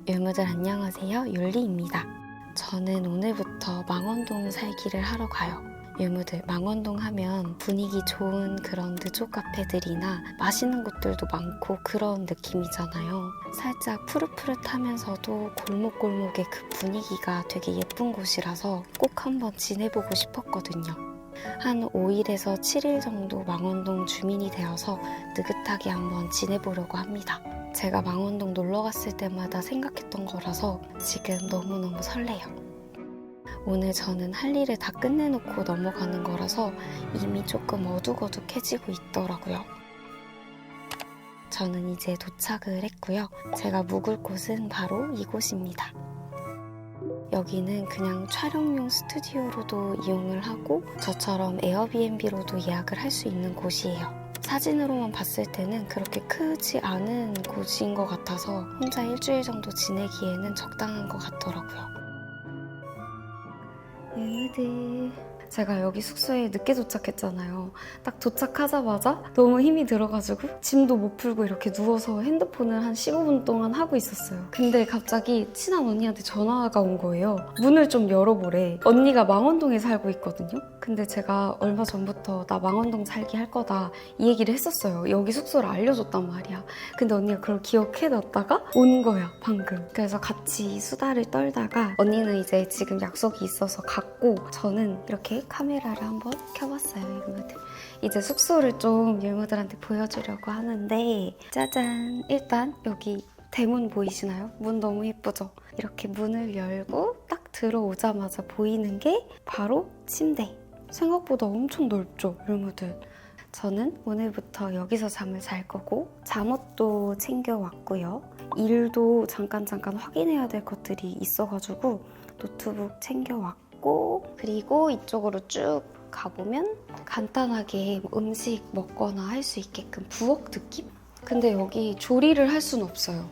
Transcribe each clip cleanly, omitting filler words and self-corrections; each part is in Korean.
유무들 안녕하세요. 율리입니다. 저는 오늘부터 망원동 살기를 하러 가요. 유무들, 망원동 하면 분위기 좋은 그런 느조 카페들이나 맛있는 곳들도 많고 그런 느낌이잖아요. 살짝 푸릇푸릇하면서도 골목골목의 그 분위기가 되게 예쁜 곳이라서 꼭 한번 지내보고 싶었거든요. 한 5일에서 7일 정도 망원동 주민이 되어서 느긋하게 한번 지내보려고 합니다. 제가 망원동 놀러 갔을 때마다 생각했던 거라서 지금 너무너무 설레요. 오늘 저는 할 일을 다 끝내놓고 넘어가는 거라서 이미 조금 어둑어둑해지고 있더라고요. 저는 이제 도착을 했고요. 제가 묵을 곳은 바로 이곳입니다. 여기는 그냥 촬영용 스튜디오로도 이용을 하고 저처럼 에어비앤비로도 예약을 할 수 있는 곳이에요. 사진으로만 봤을 때는 그렇게 크지 않은 곳인 것 같아서 혼자 일주일 정도 지내기에는 적당한 것 같더라고요. 유무들, 제가 여기 숙소에 늦게 도착했잖아요. 딱 도착하자마자 너무 힘이 들어가지고 짐도 못 풀고 이렇게 누워서 핸드폰을 한 15분 동안 하고 있었어요. 근데 갑자기 친한 언니한테 전화가 온 거예요. 문을 좀 열어보래. 언니가 망원동에 살고 있거든요. 근데 제가 얼마 전부터 나 망원동 살기 할 거다 이 얘기를 했었어요. 여기 숙소를 알려줬단 말이야. 근데 언니가 그걸 기억해놨다가 온 거야, 방금. 그래서 같이 수다를 떨다가 언니는 이제 지금 약속이 있어서 갔고 저는 이렇게 카메라를 한번 켜봤어요, 유무들. 이제 숙소를 좀 유무들한테 보여주려고 하는데 짜잔! 일단 여기 대문 보이시나요? 문 너무 예쁘죠? 이렇게 문을 열고 딱 들어오자마자 보이는 게 바로 침대. 생각보다 엄청 넓죠, 유무들? 저는 오늘부터 여기서 잠을 잘 거고 잠옷도 챙겨왔고요. 일도 잠깐 확인해야 될 것들이 있어가지고 노트북 챙겨왔고 그리고 이쪽으로 쭉 가보면 간단하게 음식 먹거나 할 수 있게끔 부엌 느낌? 근데 여기 조리를 할 수는 없어요.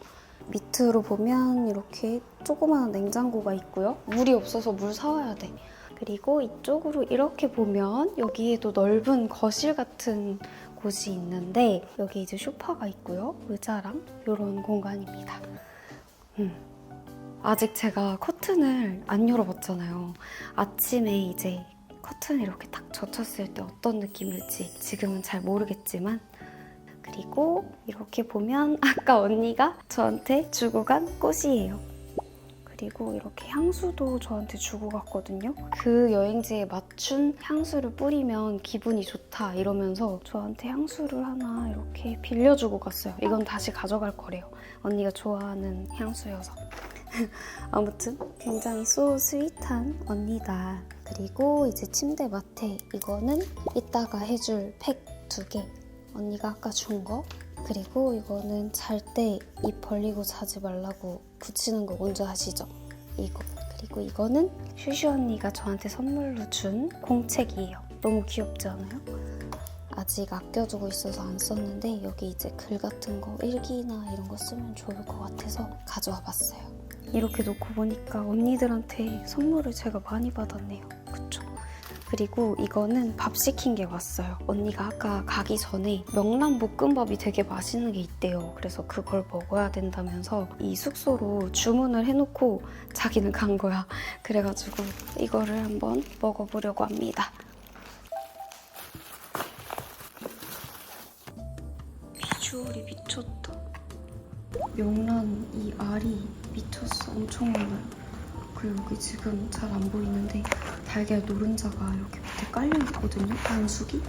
밑으로 보면 이렇게 조그마한 냉장고가 있고요. 물이 없어서 물 사와야 돼. 그리고 이쪽으로 이렇게 보면 여기에도 넓은 거실 같은 곳이 있는데 여기 이제 소파가 있고요. 의자랑 이런 공간입니다. 아직 제가 커튼을 안 열어봤잖아요. 아침에 이제 커튼 이렇게 딱 젖혔을 때 어떤 느낌일지 지금은 잘 모르겠지만 그리고 이렇게 보면 아까 언니가 저한테 주고 간 꽃이에요. 그리고 이렇게 향수도 저한테 주고 갔거든요. 그 여행지에 맞춘 향수를 뿌리면 기분이 좋다 이러면서 저한테 향수를 하나 이렇게 빌려주고 갔어요. 이건 다시 가져갈 거래요. 언니가 좋아하는 향수여서. 아무튼 굉장히 스윗한 언니다. 그리고 이제 침대 맡에 이거는 이따가 해줄 팩 2개. 언니가 아까 준 거. 그리고 이거는 잘 때 입 벌리고 자지 말라고 붙이는 거 뭔지 아시죠? 이거. 그리고 이거는 슈슈 언니가 저한테 선물로 준 공책이에요. 너무 귀엽지 않아요? 아직 아껴두고 있어서 안 썼는데 여기 이제 글 같은 거 일기나 이런 거 쓰면 좋을 것 같아서 가져와 봤어요. 이렇게 놓고 보니까 언니들한테 선물을 제가 많이 받았네요. 그쵸? 그리고 이거는 밥 시킨 게 왔어요. 언니가 아까 가기 전에 명란볶음밥이 되게 맛있는 게 있대요. 그래서 그걸 먹어야 된다면서 이 숙소로 주문을 해놓고 자기는 간 거야. 그래가지고 이거를 한번 먹어보려고 합니다. 비주얼이 미쳤다. 명란 이 알이 미쳤어. 엄청 많아요. 그리고 여기 지금 잘 안 보이는데 달걀 노른자가 이렇게 밑에 깔려있거든요. 반숙이.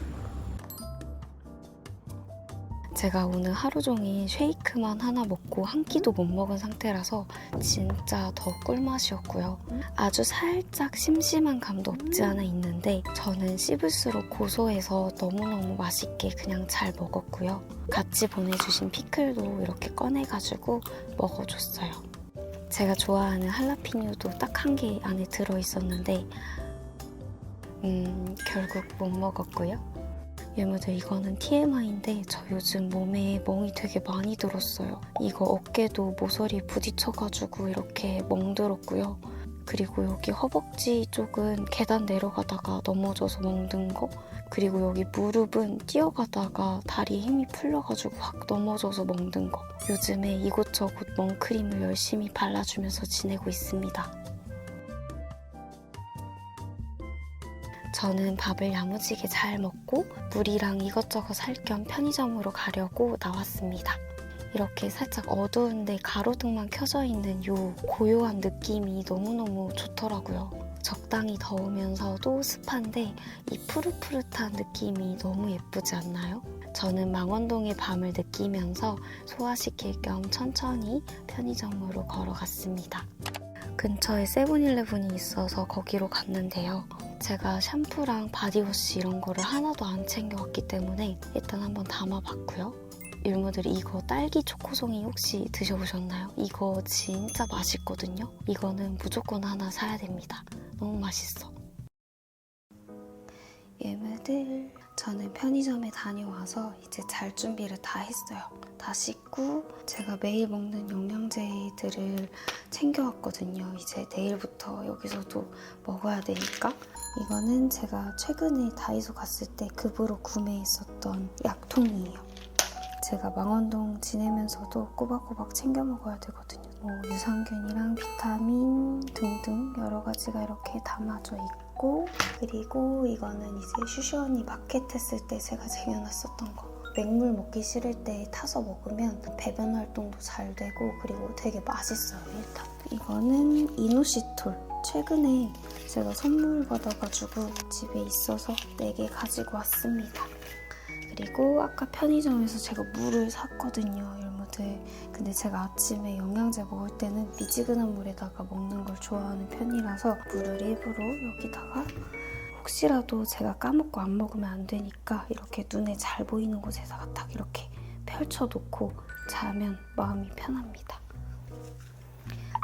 제가 오늘 하루 종일 쉐이크만 하나 먹고 한 끼도 못 먹은 상태라서 진짜 더 꿀맛이었고요. 아주 살짝 심심한 감도 없지 않아 있는데 저는 씹을수록 고소해서 너무너무 맛있게 그냥 잘 먹었고요. 같이 보내주신 피클도 이렇게 꺼내가지고 먹어줬어요. 제가 좋아하는 할라피뇨도 딱 1개 안에 들어있었는데 결국 못 먹었고요. 유무들 이거는 TMI인데 저 요즘 몸에 멍이 되게 많이 들었어요. 이거 어깨도 모서리에 부딪혀가지고 이렇게 멍들었고요. 그리고 여기 허벅지 쪽은 계단 내려가다가 넘어져서 멍든 거, 그리고 여기 무릎은 뛰어가다가 다리에 힘이 풀려가지고 확 넘어져서 멍든 거. 요즘에 이곳저곳 멍크림을 열심히 발라주면서 지내고 있습니다. 저는 밥을 야무지게 잘 먹고 물이랑 이것저것 살 겸 편의점으로 가려고 나왔습니다. 이렇게 살짝 어두운데 가로등만 켜져 있는 이 고요한 느낌이 너무너무 좋더라고요. 적당히 더우면서도 습한데 이 푸릇푸릇한 느낌이 너무 예쁘지 않나요? 저는 망원동의 밤을 느끼면서 소화시킬 겸 천천히 편의점으로 걸어갔습니다. 근처에 세븐일레븐이 있어서 거기로 갔는데요. 제가 샴푸랑 바디워시 이런 거를 하나도 안 챙겨왔기 때문에 일단 한번 담아봤고요. 율무들이 이거 딸기 초코송이 혹시 드셔보셨나요? 이거 진짜 맛있거든요. 이거는 무조건 하나 사야 됩니다. 너무 맛있어. 율무들, 저는 편의점에 다녀와서 이제 잘 준비를 다 했어요. 다 씻고 제가 매일 먹는 영양제들을 챙겨왔거든요. 이제 내일부터 여기서도 먹어야 되니까. 이거는 제가 최근에 다이소 갔을 때 급으로 구매했었던 약통이에요. 제가 망원동 지내면서도 꼬박꼬박 챙겨 먹어야 되거든요. 뭐 유산균이랑 비타민 등등 여러 가지가 이렇게 담아져 있고, 그리고 이거는 이제 슈슈언니 마켓 했을 때 제가 쟁여놨었던 거. 맹물 먹기 싫을 때 타서 먹으면 배변 활동도 잘 되고 그리고 되게 맛있어요. 일단 이거는 이노시톨. 최근에 제가 선물 받아가지고 집에 있어서 4개 가지고 왔습니다. 그리고 아까 편의점에서 제가 물을 샀거든요, 율무들. 근데 제가 아침에 영양제 먹을 때는 미지근한 물에다가 먹는 걸 좋아하는 편이라서 물을 일부러 여기다가 혹시라도 제가 까먹고 안 먹으면 안 되니까 이렇게 눈에 잘 보이는 곳에다가 딱 이렇게 펼쳐놓고 자면 마음이 편합니다.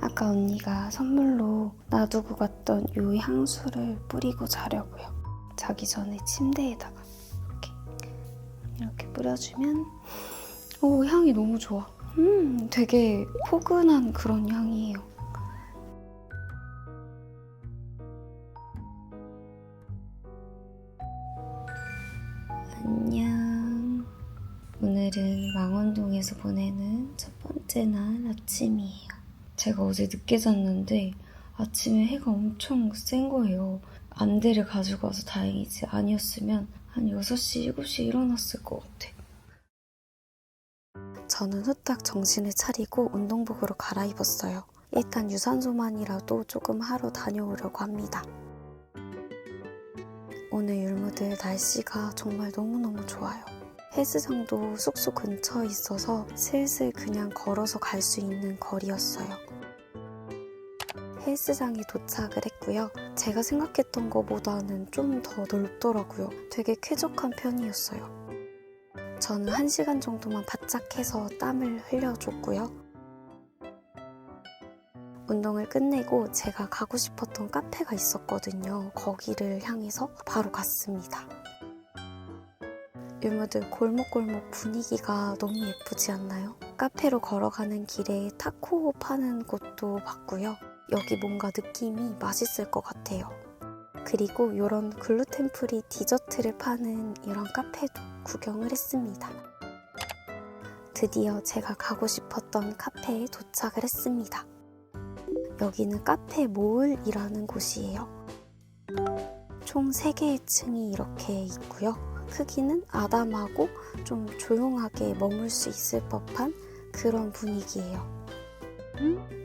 아까 언니가 선물로 놔두고 갔던 이 향수를 뿌리고 자려고요. 자기 전에 침대에다가 이렇게 뿌려주면 오, 향이 너무 좋아. 되게 포근한 그런 향이에요. 안녕. 오늘은 망원동에서 보내는 첫 번째 날 아침이에요. 제가 어제 늦게 잤는데 아침에 해가 엄청 센 거예요. 안대를 가지고 와서 다행이지, 아니었으면 한 6시, 7시에 일어났을 것 같아. 저는 후딱 정신을 차리고 운동복으로 갈아입었어요. 일단 유산소만이라도 조금 하러 다녀오려고 합니다. 오늘 율무들 날씨가 정말 너무너무 좋아요. 헬스장도 숙소 근처에 있어서 슬슬 그냥 걸어서 갈 수 있는 거리였어요. 헬스장에 도착을 했고요. 제가 생각했던 것보다는 좀 더 넓더라고요. 되게 쾌적한 편이었어요. 저는 1시간 정도만 바짝 해서 땀을 흘려줬고요. 운동을 끝내고 제가 가고 싶었던 카페가 있었거든요. 거기를 향해서 바로 갔습니다. 율무들, 골목골목 분위기가 너무 예쁘지 않나요? 카페로 걸어가는 길에 타코 파는 곳도 봤고요. 여기 뭔가 느낌이 맛있을 것 같아요. 그리고 이런 글루텐 프리 디저트를 파는 이런 카페도 구경을 했습니다. 드디어 제가 가고 싶었던 카페에 도착을 했습니다. 여기는 카페 모을이라는 곳이에요. 총 3개의 층이 이렇게 있고요. 크기는 아담하고 좀 조용하게 머물 수 있을 법한 그런 분위기예요.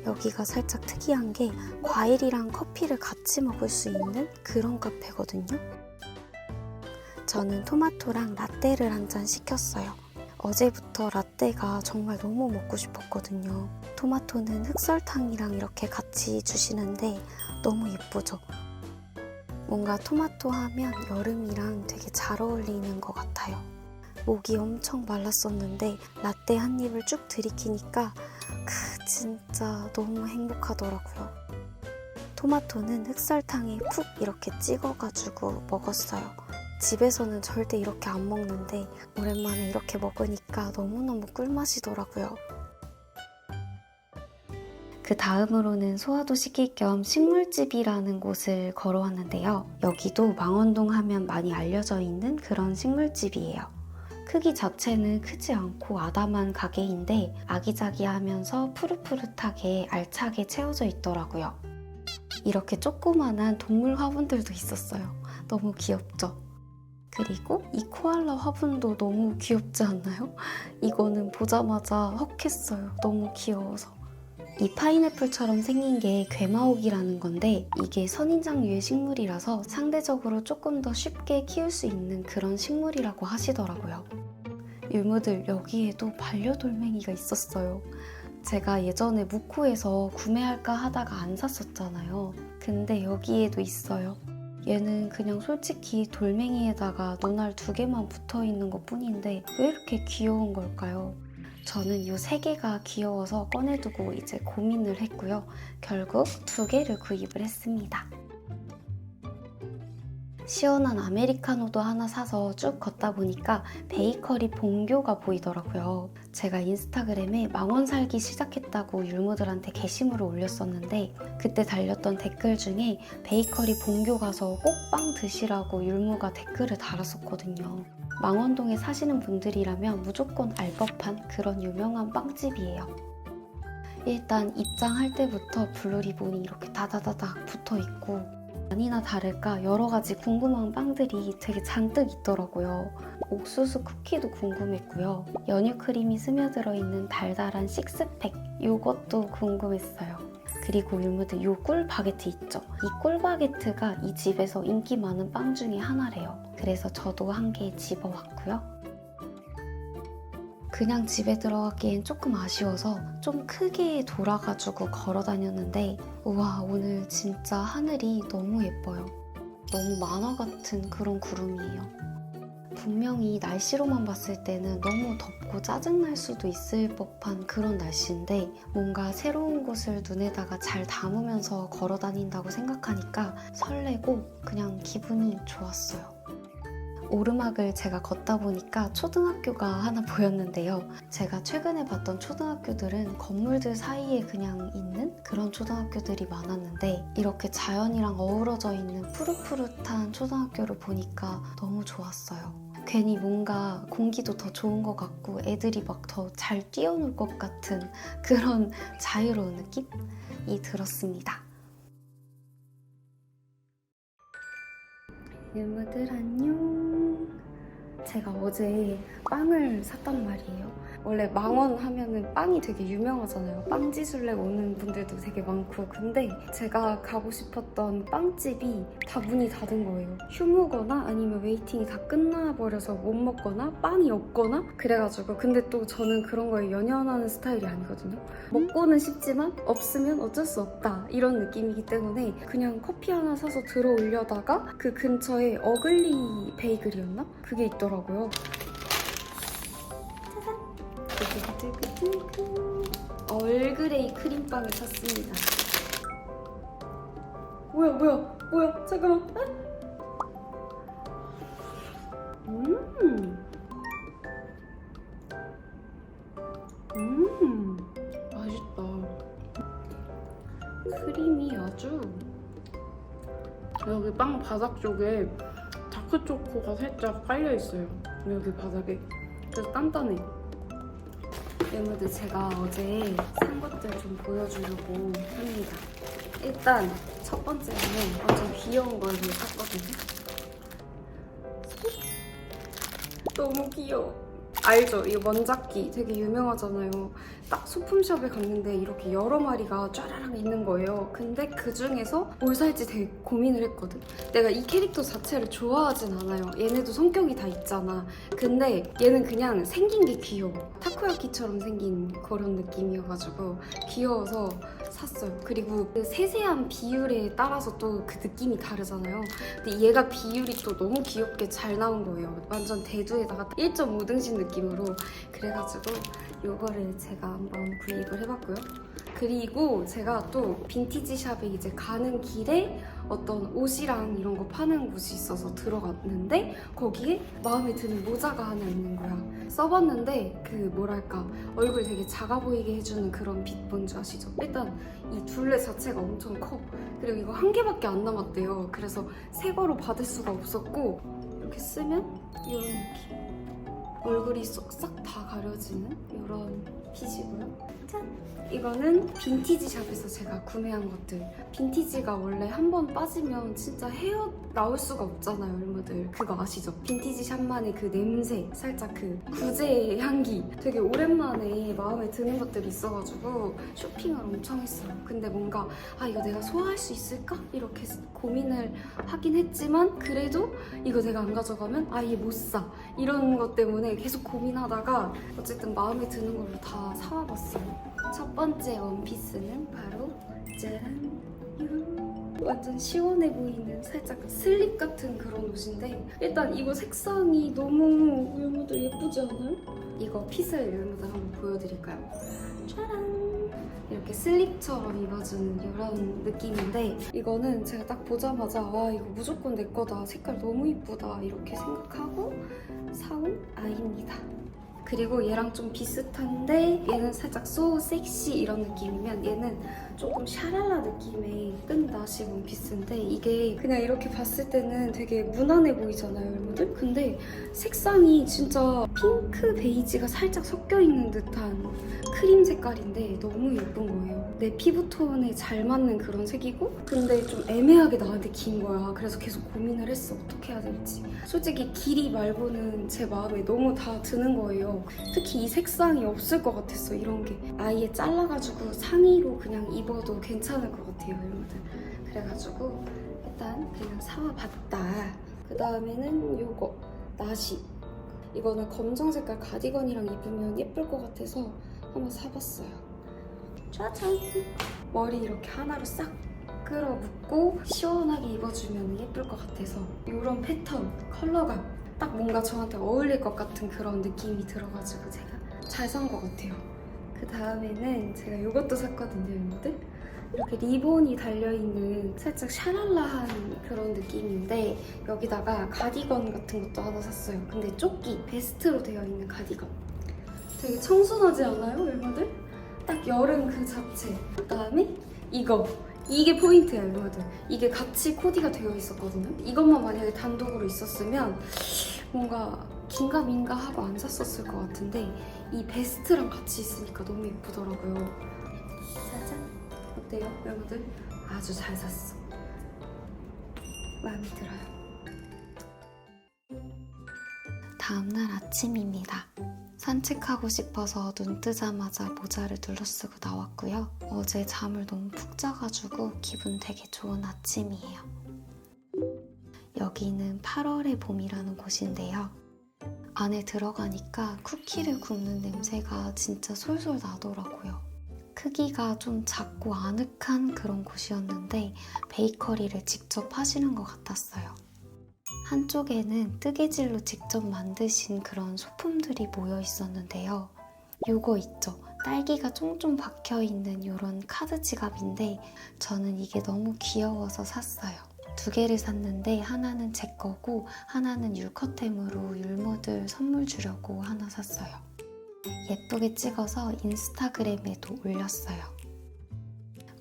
여기가 살짝 특이한 게 과일이랑 커피를 같이 먹을 수 있는 그런 카페거든요. 저는 토마토랑 라떼를 한 잔 시켰어요. 어제부터 라떼가 정말 너무 먹고 싶었거든요. 토마토는 흑설탕이랑 이렇게 같이 주시는데 너무 예쁘죠? 뭔가 토마토 하면 여름이랑 되게 잘 어울리는 것 같아요. 목이 엄청 말랐었는데 라떼 한 입을 쭉 들이키니까 진짜 너무 행복하더라고요. 토마토는 흑설탕에 푹 이렇게 찍어가지고 먹었어요. 집에서는 절대 이렇게 안 먹는데 오랜만에 이렇게 먹으니까 너무너무 꿀맛이더라고요. 그 다음으로는 소화도 시킬 겸 식물집이라는 곳을 걸어왔는데요. 여기도 망원동 하면 많이 알려져 있는 그런 식물집이에요. 크기 자체는 크지 않고 아담한 가게인데 아기자기하면서 푸릇푸릇하게 알차게 채워져 있더라고요. 이렇게 조그만한 동물 화분들도 있었어요. 너무 귀엽죠? 그리고 이 코알라 화분도 너무 귀엽지 않나요? 이거는 보자마자 헉 했어요. 너무 귀여워서. 이 파인애플처럼 생긴 게 괴마옥이라는 건데 이게 선인장류의 식물이라서 상대적으로 조금 더 쉽게 키울 수 있는 그런 식물이라고 하시더라고요. 율무들, 여기에도 반려돌멩이가 있었어요. 제가 예전에 무코에서 구매할까 하다가 안 샀었잖아요. 근데 여기에도 있어요. 얘는 그냥 솔직히 돌멩이에다가 눈알 2개만 붙어있는 것 뿐인데 왜 이렇게 귀여운 걸까요? 저는 이 3개가 귀여워서 꺼내두고 이제 고민을 했고요. 결국 2개를 구입을 했습니다. 시원한 아메리카노도 하나 사서 쭉 걷다 보니까 베이커리 본교가 보이더라고요. 제가 인스타그램에 망원 살기 시작했다고 율무들한테 게시물을 올렸었는데 그때 달렸던 댓글 중에 베이커리 본교 가서 꼭 빵 드시라고 율무가 댓글을 달았었거든요. 망원동에 사시는 분들이라면 무조건 알 법한 그런 유명한 빵집이에요. 일단 입장할 때부터 블루리본이 이렇게 다다다닥 붙어있고 아니나 다를까 여러 가지 궁금한 빵들이 되게 잔뜩 있더라고요. 옥수수 쿠키도 궁금했고요. 연유 크림이 스며들어 있는 달달한 식스팩 이것도 궁금했어요. 그리고 율무들 요 꿀 바게트 있죠? 이 꿀 바게트가 이 집에서 인기 많은 빵 중에 하나래요. 그래서 저도 한 개 집어왔고요. 그냥 집에 들어가기엔 조금 아쉬워서 좀 크게 돌아가지고 걸어 다녔는데 우와, 오늘 진짜 하늘이 너무 예뻐요. 너무 만화 같은 그런 구름이에요. 분명히 날씨로만 봤을 때는 너무 덥고 짜증날 수도 있을 법한 그런 날씨인데 뭔가 새로운 곳을 눈에다가 잘 담으면서 걸어 다닌다고 생각하니까 설레고 그냥 기분이 좋았어요. 오르막을 제가 걷다 보니까 초등학교가 하나 보였는데요. 제가 최근에 봤던 초등학교들은 건물들 사이에 그냥 있는 그런 초등학교들이 많았는데 이렇게 자연이랑 어우러져 있는 푸릇푸릇한 초등학교를 보니까 너무 좋았어요. 괜히 뭔가 공기도 더 좋은 것 같고 애들이 막 더 잘 뛰어놀 것 같은 그런 자유로운 느낌이 들었습니다. 율무들 안녕. 제가 어제 빵을 샀단 말이에요. 원래 망원 하면은 빵이 되게 유명하잖아요. 빵지술래 오는 분들도 되게 많고. 근데 제가 가고 싶었던 빵집이 다 문이 닫은 거예요. 휴무거나 아니면 웨이팅이 다 끝나버려서 못 먹거나 빵이 없거나 그래가지고. 근데 또 저는 그런 거에 연연하는 스타일이 아니거든요. 먹고는 싶지만 없으면 어쩔 수 없다 이런 느낌이기 때문에 그냥 커피 하나 사서 들어 올려다가 그 근처에 어글리 베이글이었나? 그게 있더라고요. 얼그레이 크림빵을 샀습니다. 뭐야 잠깐만. 맛있다. 크림이 아주 여기 빵 바닥 쪽에 다크초코가 살짝 깔려있어요. 여기 바닥에. 그래서 단단해. 율무들, 제가 어제 산 것들 좀 보여주려고 합니다. 일단 첫 번째는 완전 귀여운 걸 샀거든요. 너무 귀여워. 알죠? 이 원작기 되게 유명하잖아요. 딱 소품샵에 갔는데 이렇게 여러 마리가 쫘라락 있는 거예요. 근데 그 중에서 뭘 살지 되게 고민을 했거든. 내가 이 캐릭터 자체를 좋아하진 않아요. 얘네도 성격이 다 있잖아. 근데 얘는 그냥 생긴 게 귀여워. 타코야키처럼 생긴 그런 느낌이어가지고 귀여워서 샀어요. 그리고 그 세세한 비율에 따라서 또 그 느낌이 다르잖아요. 근데 얘가 비율이 또 너무 귀엽게 잘 나온 거예요. 완전 대두에다가 1.5등신 느낌으로. 그래가지고 요거를 제가 한번 구입을 해봤고요. 그리고 제가 또 빈티지 샵에 이제 가는 길에 어떤 옷이랑 이런 거 파는 곳이 있어서 들어갔는데 거기에 마음에 드는 모자가 하나 있는 거야. 써봤는데 그 뭐랄까 얼굴 되게 작아 보이게 해주는 그런 빛 뭔지 아시죠? 일단 이 둘레 자체가 엄청 커. 그리고 이거 한 개밖에 안 남았대요. 그래서 새 거로 받을 수가 없었고 이렇게 쓰면 이런 느낌. 얼굴이 쏙싹 다 가려지는 이런 핏이고요. 짠! 이거는 빈티지 샵에서 제가 구매한 것들. 빈티지가 원래 한 번 빠지면 진짜 헤어 나올 수가 없잖아요, 여러분들. 그거 아시죠? 빈티지 샵만의 그 냄새, 살짝 그 구제 향기. 되게 오랜만에 마음에 드는 것들이 있어가지고 쇼핑을 엄청 했어요. 근데 뭔가 이거 내가 소화할 수 있을까? 이렇게 고민을 하긴 했지만 그래도 이거 내가 안 가져가면 얘 못 사. 이런 것 때문에 계속 고민하다가 어쨌든 마음에 드는 걸로 다 사와봤어요. 첫 번째 원피스는 바로 짜란! 완전 시원해 보이는 살짝 슬립 같은 그런 옷인데 일단 이거 색상이 너무 여러분들 예쁘지 않아요? 이거 핏을 여러분들 한번 보여드릴까요? 짜란! 이렇게 슬립처럼 입어주는 이런 느낌인데 이거는 제가 딱 보자마자 이거 무조건 내 거다. 색깔 너무 이쁘다. 이렇게 생각하고 사온 아이입니다. 그리고 얘랑 좀 비슷한데 얘는 살짝 소 섹시 이런 느낌이면 얘는 조금 샤랄라 느낌의 끈다시 원피스인데 이게 그냥 이렇게 봤을 때는 되게 무난해 보이잖아요, 여러분들? 근데 색상이 진짜 핑크 베이지가 살짝 섞여 있는 듯한 크림 색깔인데 너무 예쁜 거예요. 내 피부톤에 잘 맞는 그런 색이고 근데 좀 애매하게 나한테 긴 거야. 그래서 계속 고민을 했어. 어떻게 해야 될지. 솔직히 길이 말고는 제 마음에 너무 다 드는 거예요. 특히 이 색상이 없을 것 같았어, 이런 게. 아예 잘라가지고 상의로 그냥 입어도 괜찮을 것 같아요, 여러분들. 그래가지고 일단 그냥 사와봤다. 그 다음에는 요거 나시. 이거는 검정 색깔 가디건이랑 입으면 예쁠 것 같아서 한번 사봤어요. 짜잔! 머리 이렇게 하나로 싹 끌어 묶고 시원하게 입어주면 예쁠 것 같아서 이런 패턴, 컬러감 딱 뭔가 저한테 어울릴 것 같은 그런 느낌이 들어가지고 제가 잘 산 것 같아요. 그 다음에는 제가 이것도 샀거든요, 여러분들. 이렇게 리본이 달려있는 살짝 샤랄라한 그런 느낌인데 여기다가 가디건 같은 것도 하나 샀어요. 근데 조끼, 베스트로 되어 있는 가디건. 되게 청순하지 않아요, 여러분들? 딱 여름 그 자체. 그 다음에 이게 포인트예요, 여러분들. 이게 같이 코디가 되어 있었거든요. 이것만 만약에 단독으로 있었으면 뭔가 긴가민가 하고 안 샀었을 것 같은데 이 베스트랑 같이 있으니까 너무 예쁘더라고요. 짜잔! 어때요, 여러분들? 아주 잘 샀어. 마음에 들어요. 다음날 아침입니다. 산책하고 싶어서 눈 뜨자마자 모자를 둘러쓰고 나왔고요. 어제 잠을 너무 푹 자가지고 기분 되게 좋은 아침이에요. 여기는 8월의 봄이라는 곳인데요. 안에 들어가니까 쿠키를 굽는 냄새가 진짜 솔솔 나더라고요. 크기가 좀 작고 아늑한 그런 곳이었는데 베이커리를 직접 하시는 것 같았어요. 한쪽에는 뜨개질로 직접 만드신 그런 소품들이 모여 있었는데요. 요거 있죠? 딸기가 쫑쫑 박혀있는 이런 카드 지갑인데 저는 이게 너무 귀여워서 샀어요. 두 개를 샀는데 하나는 제 거고 하나는 율커템으로 율모들 선물 주려고 하나 샀어요. 예쁘게 찍어서 인스타그램에도 올렸어요.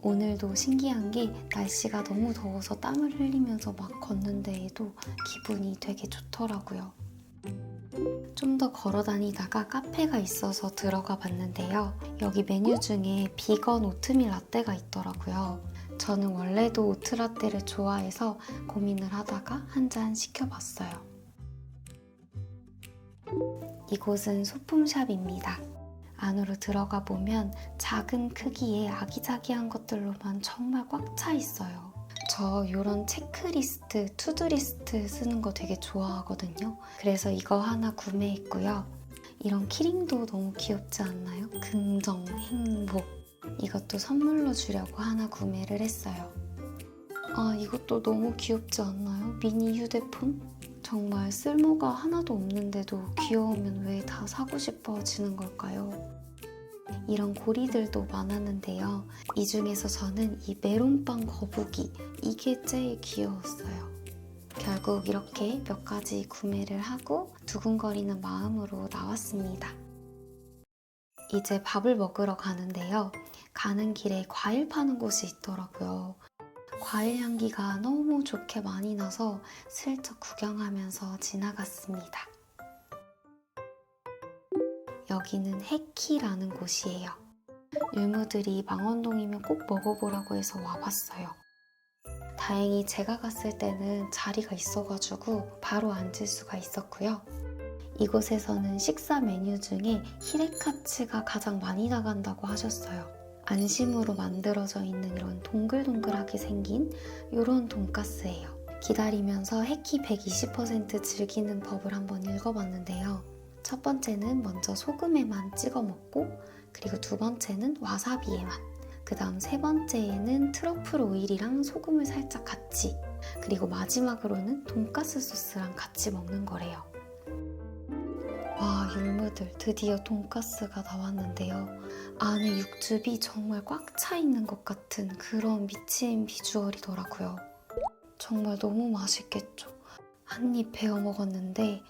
오늘도 신기한 게 날씨가 너무 더워서 땀을 흘리면서 막 걷는데에도 기분이 되게 좋더라고요. 좀 더 걸어 다니다가 카페가 있어서 들어가 봤는데요. 여기 메뉴 중에 비건 오트밀 라떼가 있더라고요. 저는 원래도 오트라떼를 좋아해서 고민을 하다가 한 잔 시켜봤어요. 이곳은 소품샵입니다. 안으로 들어가 보면 작은 크기의 아기자기한 것들로만 정말 꽉 차 있어요. 저 이런 체크리스트, 투두리스트 쓰는 거 되게 좋아하거든요. 그래서 이거 하나 구매했고요. 이런 키링도 너무 귀엽지 않나요? 긍정, 행복. 이것도 선물로 주려고 하나 구매를 했어요. 이것도 너무 귀엽지 않나요? 미니 휴대폰? 정말 쓸모가 하나도 없는데도 귀여우면 왜 다 사고 싶어지는 걸까요? 이런 고리들도 많았는데요. 이 중에서 저는 이 메론빵 거북이, 이게 제일 귀여웠어요. 결국 이렇게 몇 가지 구매를 하고 두근거리는 마음으로 나왔습니다. 이제 밥을 먹으러 가는데요. 가는 길에 과일 파는 곳이 있더라고요. 과일 향기가 너무 좋게 많이 나서 슬쩍 구경하면서 지나갔습니다. 여기는 해키라는 곳이에요. 율무들이 망원동이면 꼭 먹어보라고 해서 와봤어요. 다행히 제가 갔을 때는 자리가 있어가지고 바로 앉을 수가 있었고요. 이곳에서는 식사 메뉴 중에 히레카츠가 가장 많이 나간다고 하셨어요. 안심으로 만들어져 있는 이런 동글동글하게 생긴 이런 돈가스예요. 기다리면서 해키 120% 즐기는 법을 한번 읽어봤는데요. 첫 번째는 먼저 소금에만 찍어 먹고, 그리고 두 번째는 와사비에만, 그 다음 세 번째에는 트러플 오일이랑 소금을 살짝 같이, 그리고 마지막으로는 돈가스 소스랑 같이 먹는 거래요. 와, 율무들 드디어 돈가스가 나왔는데요. 안에 육즙이 정말 꽉 차 있는 것 같은 그런 미친 비주얼이더라고요. 정말 너무 맛있겠죠? 한 입 베어 먹었는데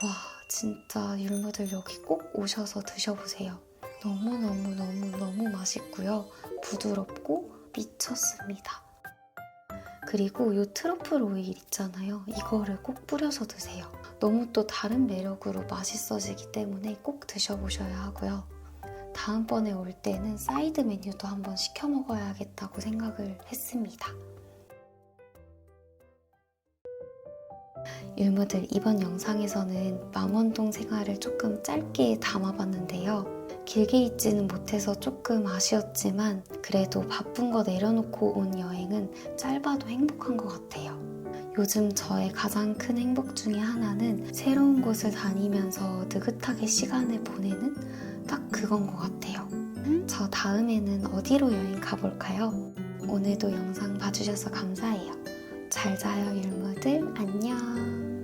와, 진짜 율무들 여기 꼭 오셔서 드셔보세요. 너무 맛있고요. 부드럽고 미쳤습니다. 그리고 이 트러플 오일 있잖아요. 이거를 꼭 뿌려서 드세요. 너무 또 다른 매력으로 맛있어지기 때문에 꼭 드셔보셔야 하고요. 다음번에 올 때는 사이드 메뉴도 한번 시켜 먹어야겠다고 생각을 했습니다. 율무들, 이번 영상에서는 망원동 생활을 조금 짧게 담아봤는데요. 길게 있지는 못해서 조금 아쉬웠지만 그래도 바쁜 거 내려놓고 온 여행은 짧아도 행복한 것 같아요. 요즘 저의 가장 큰 행복 중에 하나는 새로운 곳을 다니면서 느긋하게 시간을 보내는 딱 그건 것 같아요. 저 다음에는 어디로 여행 가볼까요? 오늘도 영상 봐주셔서 감사해요. 잘 자요 율무들, 안녕.